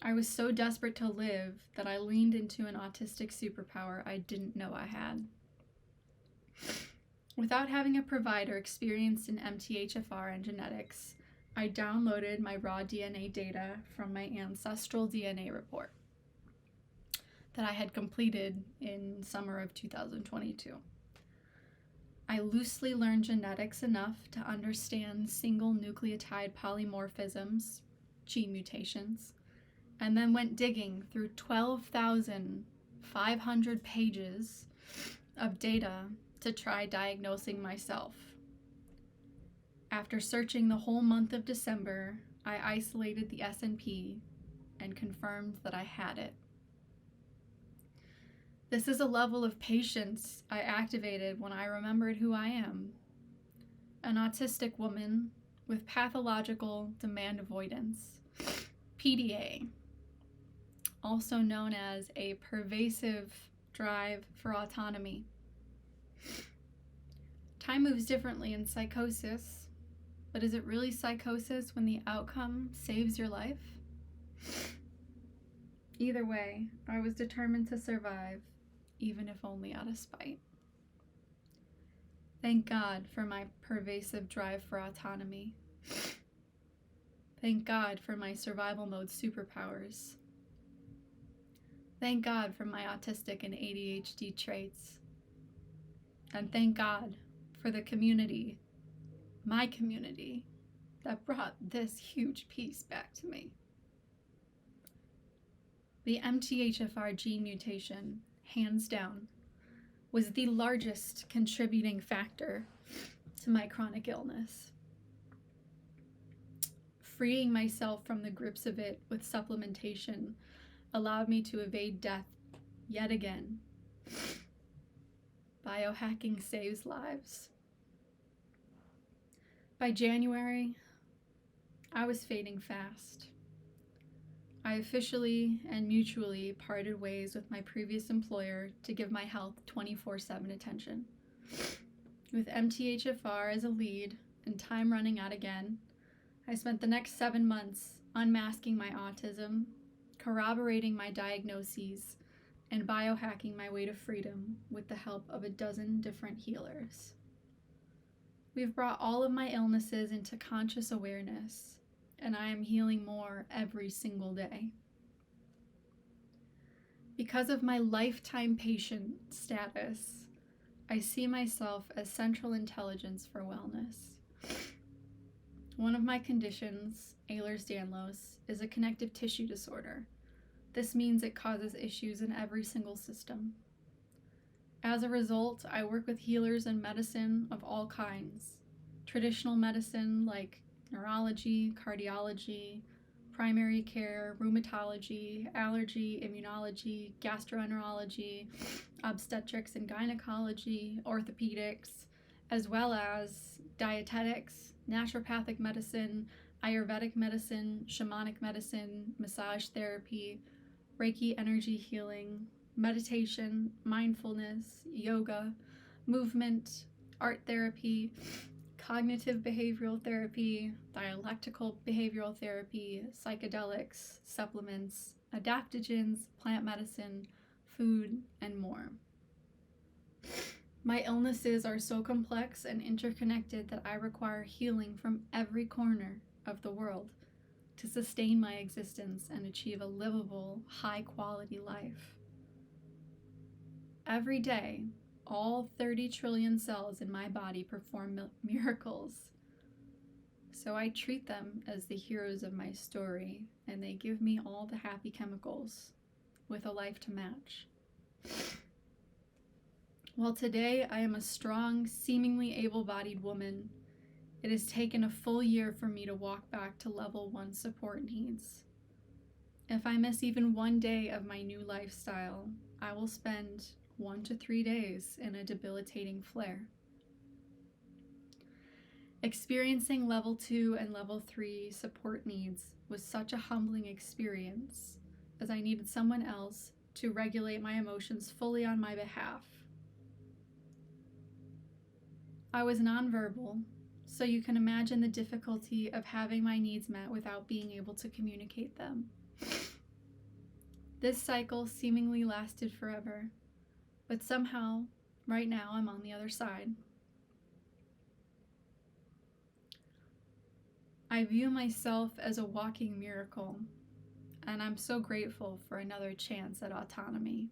I was so desperate to live that I leaned into an autistic superpower I didn't know I had. Without having a provider experienced in MTHFR and genetics, I downloaded my raw DNA data from my ancestral DNA report that I had completed in summer of 2022. I loosely learned genetics enough to understand single nucleotide polymorphisms, gene mutations, and then went digging through 12,500 pages of data to try diagnosing myself. After searching the whole month of December, I isolated the SNP and confirmed that I had it. This is a level of patience I activated when I remembered who I am. An autistic woman with pathological demand avoidance, PDA, also known as a pervasive drive for autonomy. Time moves differently in psychosis, but is it really psychosis when the outcome saves your life? Either way, I was determined to survive, even if only out of spite. Thank God for my pervasive drive for autonomy. Thank God for my survival mode superpowers. Thank God for my autistic and ADHD traits. And thank God for the community, my community, that brought this huge piece back to me. The MTHFR gene mutation, hands down, was the largest contributing factor to my chronic illness. Freeing myself from the grips of it with supplementation allowed me to evade death yet again. Biohacking saves lives. By January, I was fading fast. I officially and mutually parted ways with my previous employer to give my health 24/7 attention. With MTHFR as a lead and time running out again, I spent the next 7 months unmasking my autism, corroborating my diagnoses, and biohacking my way to freedom with the help of a dozen different healers. We've brought all of my illnesses into conscious awareness, and I am healing more every single day. Because of my lifetime patient status, I see myself as central intelligence for wellness. One of my conditions, Ehlers-Danlos, is a connective tissue disorder. This means it causes issues in every single system. As a result, I work with healers in medicine of all kinds. Traditional medicine like neurology, cardiology, primary care, rheumatology, allergy, immunology, gastroenterology, obstetrics and gynecology, orthopedics, as well as dietetics, naturopathic medicine, Ayurvedic medicine, shamanic medicine, massage therapy, Reiki energy healing, meditation, mindfulness, yoga, movement, art therapy, cognitive behavioral therapy, dialectical behavioral therapy, psychedelics, supplements, adaptogens, plant medicine, food, and more. My illnesses are so complex and interconnected that I require healing from every corner of the world to sustain my existence and achieve a livable, high-quality life. Every day, all 30 trillion cells in my body perform miracles. So I treat them as the heroes of my story, and they give me all the happy chemicals with a life to match. While today I am a strong, seemingly able-bodied woman, it has taken a full year for me to walk back to level 1 support needs. If I miss even one day of my new lifestyle, I will spend 1 to 3 days in a debilitating flare. Experiencing level 2 and level 3 support needs was such a humbling experience, as I needed someone else to regulate my emotions fully on my behalf. I was nonverbal, so you can imagine the difficulty of having my needs met without being able to communicate them. This cycle seemingly lasted forever, but somehow, right now, I'm on the other side. I view myself as a walking miracle, and I'm so grateful for another chance at autonomy.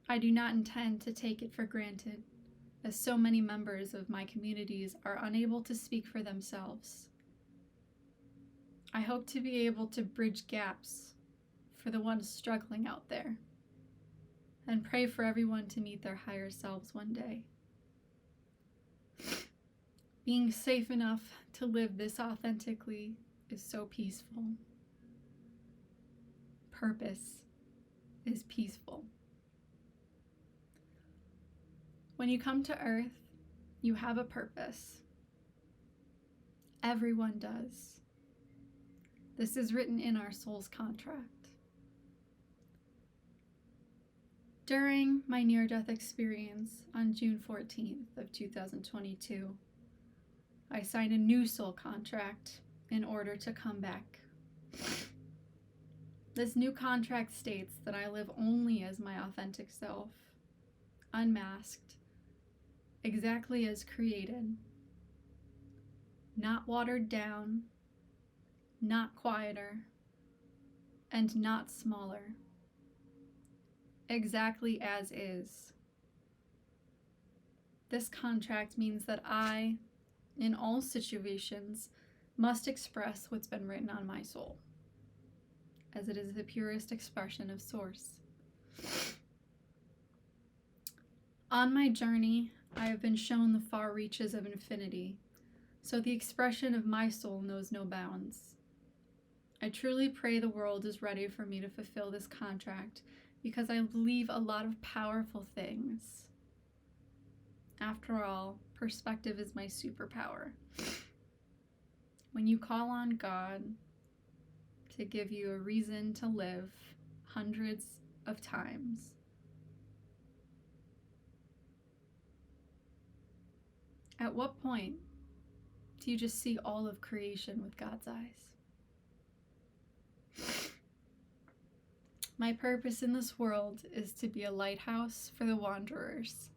I do not intend to take it for granted, as so many members of my communities are unable to speak for themselves. I hope to be able to bridge gaps for the ones struggling out there, and pray for everyone to meet their higher selves one day. Being safe enough to live this authentically is so peaceful. Purpose is peaceful. When you come to Earth, you have a purpose. Everyone does. This is written in our soul's contract. During my near-death experience on June 14th of 2022, I signed a new soul contract in order to come back. This new contract states that I live only as my authentic self, unmasked, exactly as created, not watered down, not quieter, and not smaller, exactly as is. This contract means that I, in all situations, must express what's been written on my soul, as it is the purest expression of Source. On my journey, I have been shown the far reaches of infinity, so the expression of my soul knows no bounds. I truly pray the world is ready for me to fulfill this contract, because I believe a lot of powerful things. After all, perspective is my superpower. When you call on God to give you a reason to live hundreds of times, at what point do you just see all of creation with God's eyes? My purpose in this world is to be a lighthouse for the wanderers.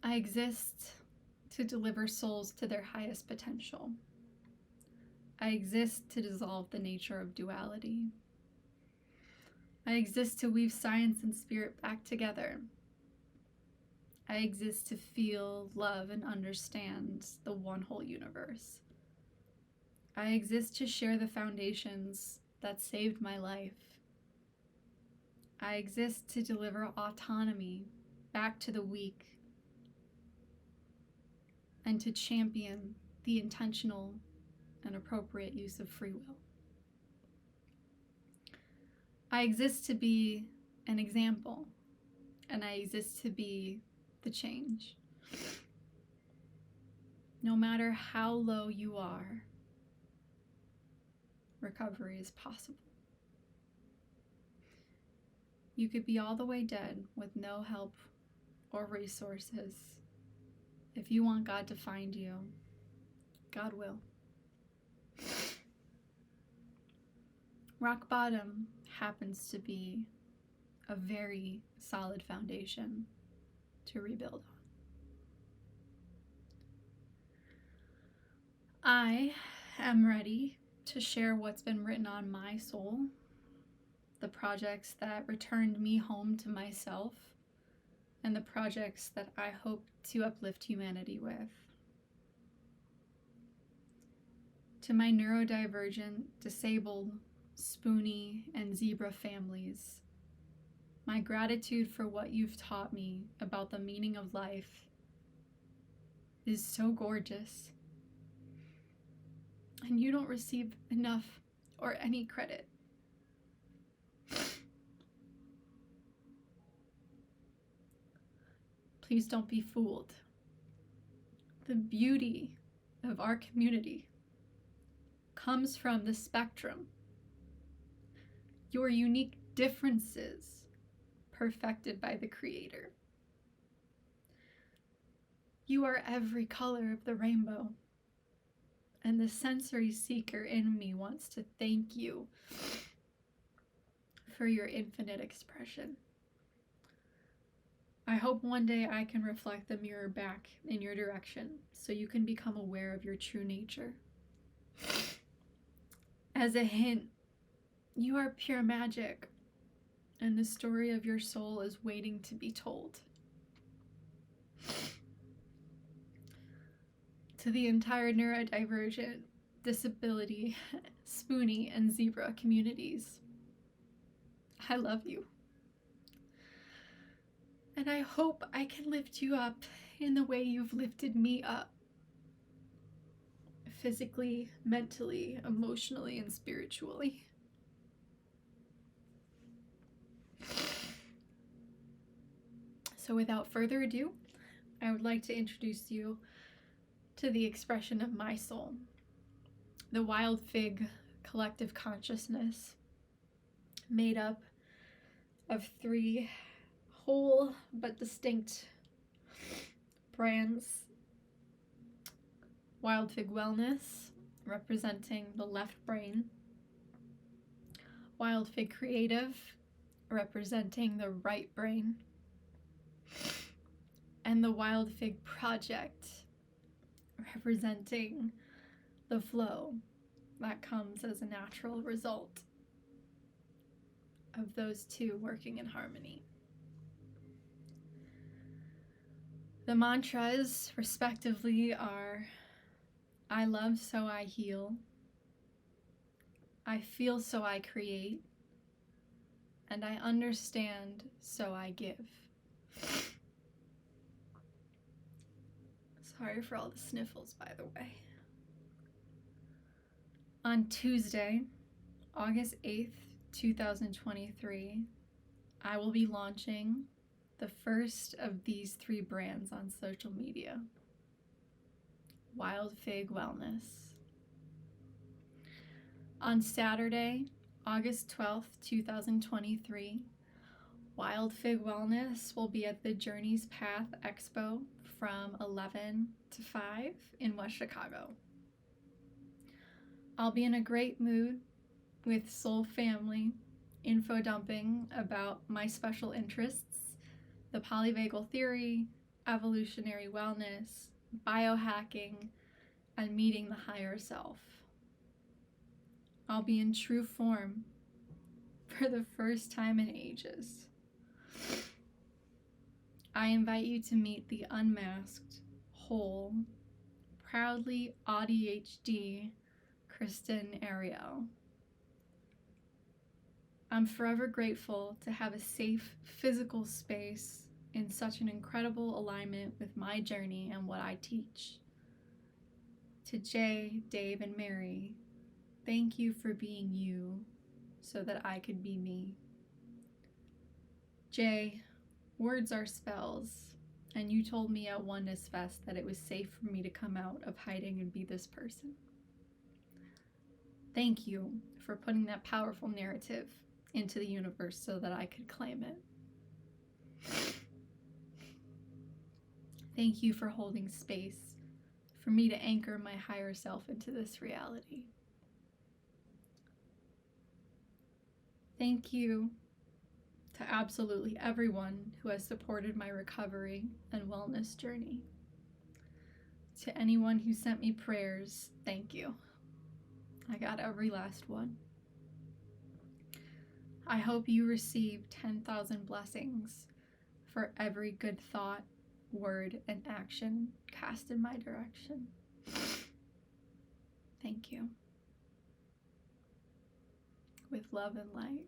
I exist to deliver souls to their highest potential. I exist to dissolve the nature of duality. I exist to weave science and spirit back together. I exist to feel, love, and understand the one whole universe. I exist to share the foundations that saved my life. I exist to deliver autonomy back to the weak and to champion the intentional and appropriate use of free will. I exist to be an example, and I exist to be the change. No matter how low you are, recovery is possible. You could be all the way dead with no help or resources. If you want God to find you, God will. Rock bottom happens to be a very solid foundation to rebuild on. I am ready to share what's been written on my soul, the projects that returned me home to myself, and the projects that I hope to uplift humanity with. To my neurodivergent, disabled, spoony, and zebra families, my gratitude for what you've taught me about the meaning of life is so gorgeous. And you don't receive enough or any credit. Please don't be fooled. The beauty of our community comes from the spectrum. Your unique differences perfected by the Creator. You are every color of the rainbow. And the sensory seeker in me wants to thank you for your infinite expression. I hope one day I can reflect the mirror back in your direction so you can become aware of your true nature. As a hint, you are pure magic, and the story of your soul is waiting to be told. To the entire neurodivergent, disability, spoonie, and zebra communities, I love you. And I hope I can lift you up in the way you've lifted me up. Physically, mentally, emotionally, and spiritually. So without further ado, I would like to introduce you to the expression of my soul, the Wild Fig collective consciousness, made up of 3 whole but distinct brands. Wild Fig Wellness, representing the left brain. Wild Fig Creative, representing the right brain. And the Wild Fig Project, representing the flow that comes as a natural result of those 2 working in harmony. The mantras, respectively, are: I love, so I heal. I feel, so I create. And I understand, so I give. Sorry for all the sniffles, by the way. On Tuesday, August 8th, 2023, I will be launching the first of these 3 brands on social media. Wild Fig Wellness. On Saturday, August 12th, 2023, Wild Fig Wellness will be at the Journeys Path Expo from 11 to 5 in West Chicago. I'll be in a great mood with soul family, info dumping about my special interests, the polyvagal theory, evolutionary wellness, biohacking, and meeting the higher self. I'll be in true form for the first time in ages. I invite you to meet the unmasked, whole, proudly ADHD Kristen Ariel. I'm forever grateful to have a safe physical space in such an incredible alignment with my journey and what I teach. To Jay, Dave, and Mary, thank you for being you so that I could be me. Jay, words are spells, and you told me at Oneness Fest that it was safe for me to come out of hiding and be this person. Thank you for putting that powerful narrative into the universe so that I could claim it. Thank you for holding space for me to anchor my higher self into this reality. Thank you to absolutely everyone who has supported my recovery and wellness journey. To anyone who sent me prayers, thank you. I got every last one. I hope you receive 10,000 blessings for every good thought, word, and action cast in my direction. Thank you. With love and light.